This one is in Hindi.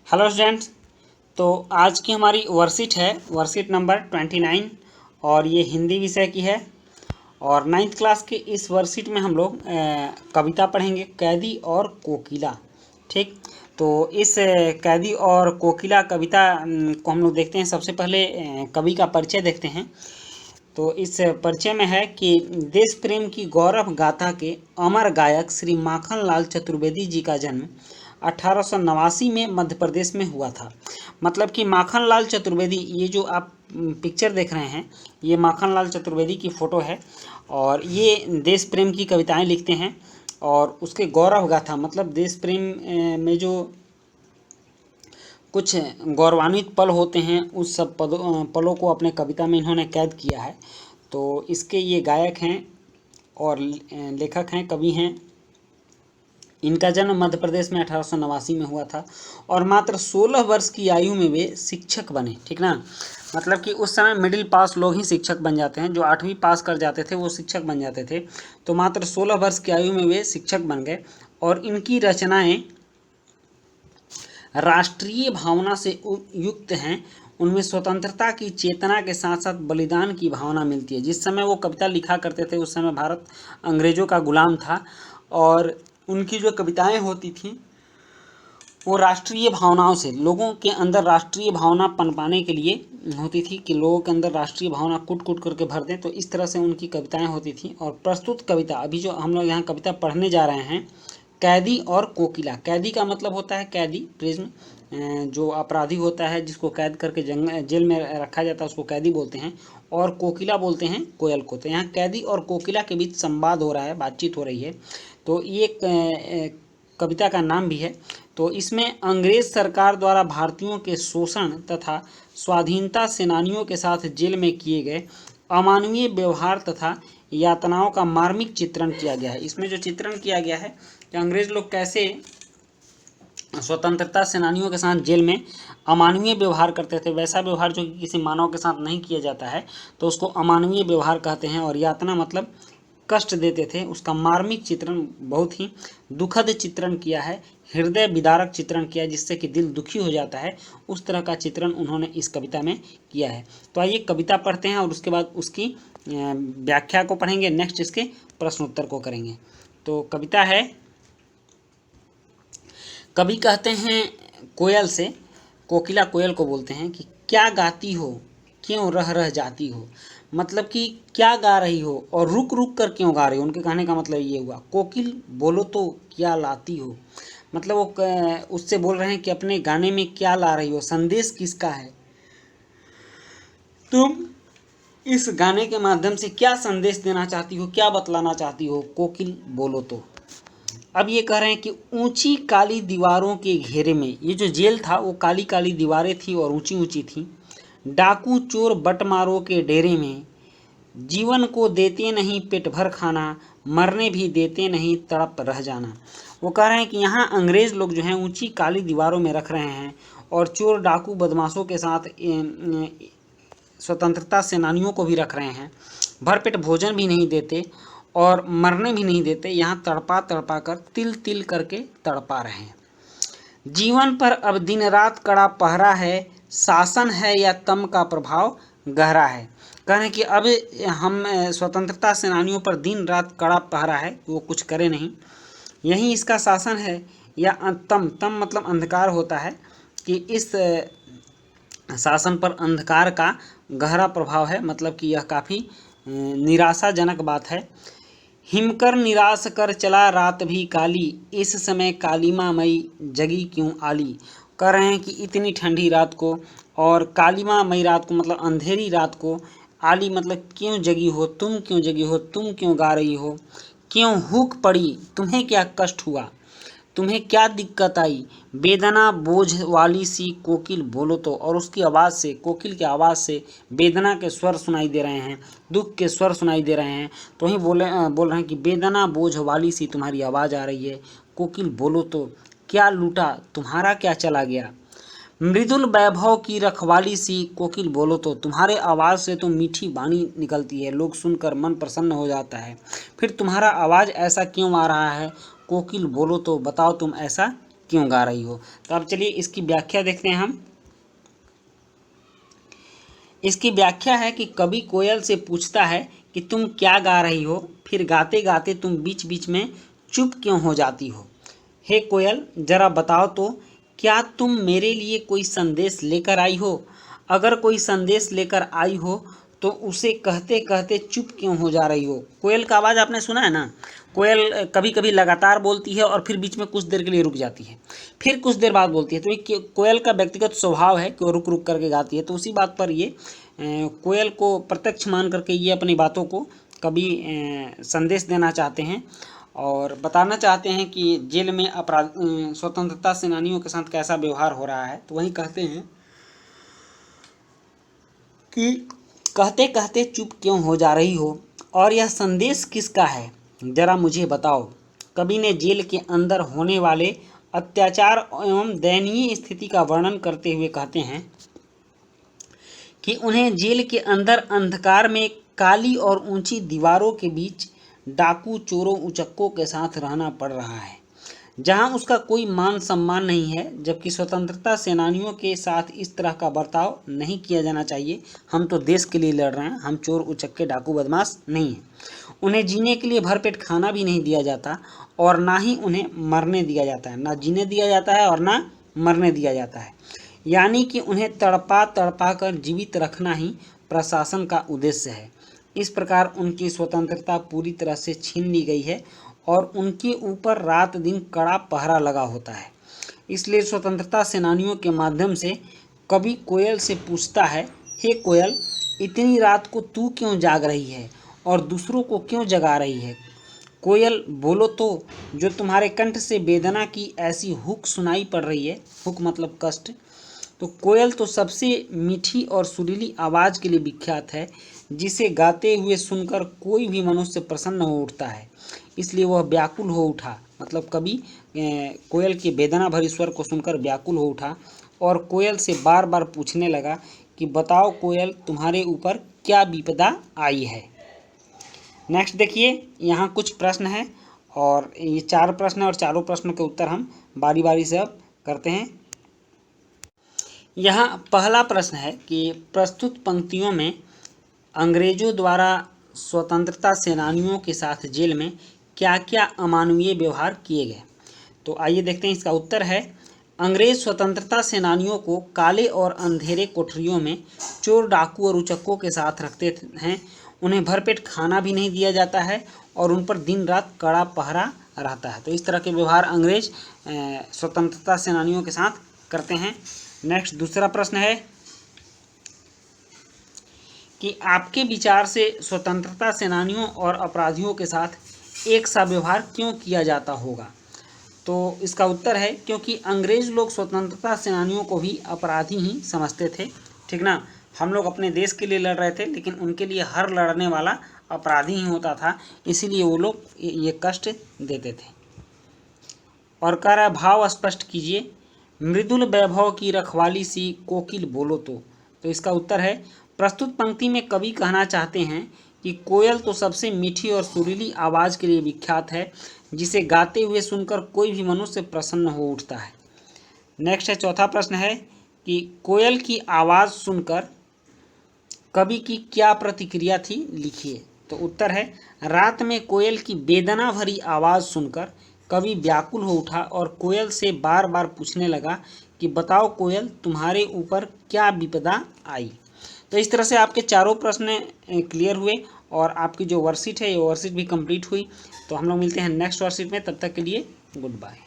Hello students. तो आज की हमारी वर्कशीट है वर्कशीट नंबर 29 और ये हिंदी विषय की है। और 9th क्लास के इस वर्कशीट में हम लोग कविता पढ़ेंगे, कैदी और कोकिला। ठीक, तो इस कैदी और कोकिला कविता को हम लोग देखते हैं। सबसे पहले कवि का परिचय देखते हैं। तो इस परिचय में है कि देश प्रेम की गौरव गाथा के अमर गायक श्री माखन लाल चतुर्वेदी जी का जन्म 1889 में मध्य प्रदेश में हुआ था। मतलब कि माखन लाल चतुर्वेदी, ये जो आप पिक्चर देख रहे हैं, ये माखन लाल चतुर्वेदी की फ़ोटो है और ये देश प्रेम की कविताएं लिखते हैं। और उसके गौरव गाथा मतलब देश प्रेम में जो कुछ गौरवान्वित पल होते हैं, उस सब पलों को अपने कविता में इन्होंने कैद किया है। तो इसके ये गायक हैं और लेखक हैं, कवि हैं। इनका जन्म मध्य प्रदेश में 1889 में हुआ था और मात्र 16 वर्ष की आयु में वे शिक्षक बने। ठीक ना, मतलब कि उस समय मिडिल पास लोग ही शिक्षक बन जाते हैं, जो 8वीं पास कर जाते थे वो शिक्षक बन जाते थे। तो मात्र 16 वर्ष की आयु में वे शिक्षक बन गए और इनकी रचनाएं राष्ट्रीय भावना से युक्त हैं। उनमें स्वतंत्रता की चेतना के साथ साथ बलिदान की भावना मिलती है। जिस समय वो कविता लिखा करते थे उस समय भारत अंग्रेज़ों का गुलाम था और उनकी जो कविताएं होती थीं वो राष्ट्रीय भावनाओं से, लोगों के अंदर राष्ट्रीय भावना पनपाने के लिए होती थी कि लोगों के अंदर राष्ट्रीय भावना कूट कूट करके भर दें। तो इस तरह से उनकी कविताएं होती थीं। और प्रस्तुत कविता, अभी जो हम लोग यहाँ कविता पढ़ने जा रहे हैं, कैदी और कोकिला। कैदी का मतलब होता है कैदी, प्रिज्म, जो अपराधी होता है जिसको कैद करके जेल में रखा जाता है उसको कैदी बोलते हैं। और कोकिला बोलते हैं कोयल को। तो यहाँ कैदी और कोकिला के बीच संवाद हो रहा है, बातचीत हो रही है। तो ये कविता का नाम भी है। तो इसमें अंग्रेज सरकार द्वारा भारतीयों के शोषण तथा स्वाधीनता सेनानियों के साथ जेल में किए गए अमानवीय व्यवहार तथा यातनाओं का मार्मिक चित्रण किया गया है। इसमें जो चित्रण किया गया है कि अंग्रेज लोग कैसे स्वतंत्रता सेनानियों के साथ जेल में अमानवीय व्यवहार करते थे, वैसा व्यवहार जो कि किसी मानव के साथ नहीं किया जाता है तो उसको अमानवीय व्यवहार कहते हैं। और यातना मतलब कष्ट देते थे, उसका मार्मिक चित्रण, बहुत ही दुखद चित्रण किया है, हृदय विदारक चित्रण किया है, जिससे कि दिल दुखी हो जाता है। उस तरह का चित्रण उन्होंने इस कविता में किया है। तो आइए कविता पढ़ते हैं और उसके बाद उसकी व्याख्या को पढ़ेंगे, नेक्स्ट इसके प्रश्नोत्तर को करेंगे। तो कविता है, कवि कहते हैं कोयल से, कोकिला कोयल को बोलते हैं कि क्या गाती हो, क्यों रह रह जाती हो। मतलब कि क्या गा रही हो और रुक रुक कर क्यों गा रही हो। उनके कहने का मतलब ये हुआ। कोकिल बोलो तो क्या लाती हो, मतलब वो उससे बोल रहे हैं कि अपने गाने में क्या ला रही हो, संदेश किसका है, तुम इस गाने के माध्यम से क्या संदेश देना चाहती हो, क्या बतलाना चाहती हो, कोकिल बोलो तो। अब ये कह रहे हैं कि ऊंची काली दीवारों के घेरे में, ये जो जेल था वो काली काली दीवारें थी और ऊंची ऊंची थी। डाकू चोर बटमारों के डेरे में जीवन को देते नहीं पेट भर खाना, मरने भी देते नहीं तड़प रह जाना। वो कह रहे हैं कि यहाँ अंग्रेज़ लोग जो हैं ऊंची काली दीवारों में रख रहे हैं और चोर डाकू बदमाशों के साथ स्वतंत्रता सेनानियों को भी रख रहे हैं, भरपेट भोजन भी नहीं देते और मरने भी नहीं देते। यहाँ तड़पा तड़पा कर, तिल तिल करके तड़पा रहे हैं। जीवन पर अब दिन रात कड़ा पहरा है, शासन है या तम का प्रभाव गहरा है। कह रहे हैं कि अब हम स्वतंत्रता सेनानियों पर दिन रात कड़ा पहरा है, वो कुछ करे नहीं, यही इसका शासन है या तम, तम मतलब अंधकार होता है, कि इस शासन पर अंधकार का गहरा प्रभाव है। मतलब कि यह काफ़ी निराशाजनक बात है। हिमकर निराश कर चला रात भी काली, इस समय कालीमा मई जगी क्यों आली। कह रहे हैं कि इतनी ठंडी रात को और कालीमा मई रात को मतलब अंधेरी रात को, आली मतलब क्यों जगी हो, तुम क्यों जगी हो, तुम क्यों गा रही हो, क्यों हुक पड़ी, तुम्हें क्या कष्ट हुआ, तुम्हें क्या दिक्कत आई, वेदना बोझ वाली सी कोकिल बोलो तो। और उसकी आवाज़ से, कोकिल की आवाज़ से वेदना के स्वर सुनाई दे रहे हैं, दुख के स्वर सुनाई दे रहे हैं। तो वहीं बोल रहे हैं कि वेदना बोझ वाली सी तुम्हारी आवाज़ आ रही है, कोकिल बोलो तो। क्या लूटा तुम्हारा क्या चला गया, मृदुल वैभव की रखवाली सी कोकिल बोलो तो। तुम्हारे आवाज़ से तो मीठी वाणी निकलती है, लोग सुनकर मन प्रसन्न हो जाता है, फिर तुम्हारा आवाज़ ऐसा क्यों आ रहा है, कोकिल बोलो तो, बताओ तुम ऐसा क्यों गा रही हो। तो अब चलिए इसकी व्याख्या देखते हैं हम। इसकी व्याख्या है कि कवि कोयल से पूछता है कि तुम क्या गा रही हो, फिर गाते गाते तुम बीच बीच में चुप क्यों हो जाती हो। हे कोयल, जरा बताओ तो, क्या तुम मेरे लिए कोई संदेश लेकर आई हो? अगर कोई संदेश लेकर आई हो तो उसे कहते कहते चुप क्यों हो जा रही हो। कोयल का आवाज़ आपने सुना है ना। कोयल कभी कभी लगातार बोलती है और फिर बीच में कुछ देर के लिए रुक जाती है, फिर कुछ देर बाद बोलती है। तो ये कोयल का व्यक्तिगत स्वभाव है कि वो रुक रुक करके गाती है। तो उसी बात पर ये कोयल को प्रत्यक्ष मान करके ये अपनी बातों को कभी संदेश देना चाहते हैं और बताना चाहते हैं कि जेल में अपराध स्वतंत्रता सेनानियों के साथ कैसा व्यवहार हो रहा है। तो वही कहते हैं कि कहते कहते चुप क्यों हो जा रही हो, और यह संदेश किसका है, जरा मुझे बताओ। कवि ने जेल के अंदर होने वाले अत्याचार एवं दयनीय स्थिति का वर्णन करते हुए कहते हैं कि उन्हें जेल के अंदर अंधकार में काली और ऊंची दीवारों के बीच डाकू, चोरों, उचक्कों के साथ रहना पड़ रहा है, जहां उसका कोई मान सम्मान नहीं है, जबकि स्वतंत्रता सेनानियों के साथ इस तरह का बर्ताव नहीं किया जाना चाहिए। हम तो देश के लिए लड़ रहे हैं, हम चोर, उचक्के, डाकू, बदमाश नहीं हैं। उन्हें जीने के लिए भरपेट खाना भी नहीं दिया जाता और ना ही उन्हें मरने दिया जाता है। ना जीने दिया जाता है और ना मरने दिया जाता है, यानी कि उन्हें तड़पा तड़पा कर जीवित रखना ही प्रशासन का उद्देश्य है। इस प्रकार उनकी स्वतंत्रता पूरी तरह से छीन ली गई है और उनके ऊपर रात दिन कड़ा पहरा लगा होता है। इसलिए स्वतंत्रता सेनानियों के माध्यम से कवि कोयल से पूछता है, हे कोयल, इतनी रात को तू क्यों जाग रही है और दूसरों को क्यों जगा रही है। कोयल, बोलो तो, जो तुम्हारे कंठ से वेदना की ऐसी हुक सुनाई पड़ रही है। हुक मतलब कष्ट। तो कोयल तो सबसे मीठी और सुरीली आवाज़ के लिए विख्यात है, जिसे गाते हुए सुनकर कोई भी मनुष्य प्रसन्न हो उठता है। इसलिए वह व्याकुल हो उठा, मतलब कभी कोयल के वेदना भरी स्वर को सुनकर व्याकुल हो उठा और कोयल से बार बार पूछने लगा कि बताओ कोयल, तुम्हारे ऊपर क्या विपदा आई है। नेक्स्ट देखिए, यहाँ कुछ प्रश्न हैं और ये 4 प्रश्न हैं और चारों प्रश्नों के उत्तर हम बारी बारी से अब करते हैं। यहाँ पहला प्रश्न है कि प्रस्तुत पंक्तियों में अंग्रेजों द्वारा स्वतंत्रता सेनानियों के साथ जेल में क्या क्या अमानवीय व्यवहार किए गए। तो आइए देखते हैं इसका उत्तर है, अंग्रेज स्वतंत्रता सेनानियों को काले और अंधेरे कोठरियों में चोर, डाकू और उचक्कों के साथ रखते हैं। उन्हें भरपेट खाना भी नहीं दिया जाता है और उन पर दिन रात कड़ा पहरा रहता है। तो इस तरह के व्यवहार अंग्रेज स्वतंत्रता सेनानियों के साथ करते हैं। नेक्स्ट दूसरा प्रश्न है कि आपके विचार से स्वतंत्रता सेनानियों और अपराधियों के साथ एक सा व्यवहार क्यों किया जाता होगा। तो इसका उत्तर है, क्योंकि अंग्रेज लोग स्वतंत्रता सेनानियों को भी अपराधी ही समझते थे। ठीक ना, हम लोग अपने देश के लिए लड़ रहे थे, लेकिन उनके लिए हर लड़ने वाला अपराधी ही होता था, इसीलिए वो लोग ये कष्ट देते थे। और कह रहा है, भाव स्पष्ट कीजिए, मृदुल वैभव की रखवाली सी कोकिल बोलो तो इसका उत्तर है, प्रस्तुत पंक्ति में कवि कहना चाहते हैं कि कोयल तो सबसे मीठी और सुरीली आवाज़ के लिए विख्यात है, जिसे गाते हुए सुनकर कोई भी मनुष्य प्रसन्न हो उठता है। नेक्स्ट है चौथा प्रश्न है कि कोयल की आवाज़ सुनकर कवि की क्या प्रतिक्रिया थी, लिखिए। तो उत्तर है, रात में कोयल की वेदना भरी आवाज़ सुनकर कवि व्याकुल हो उठा और कोयल से बार बार पूछने लगा कि बताओ कोयल, तुम्हारे ऊपर क्या विपदा आई। तो इस तरह से आपके चारों प्रश्न क्लियर हुए और आपकी जो वर्कशीट है ये वर्कशीट भी कंप्लीट हुई। तो हम लोग मिलते हैं नेक्स्ट वर्कशीट में, तब तक के लिए गुड बाय।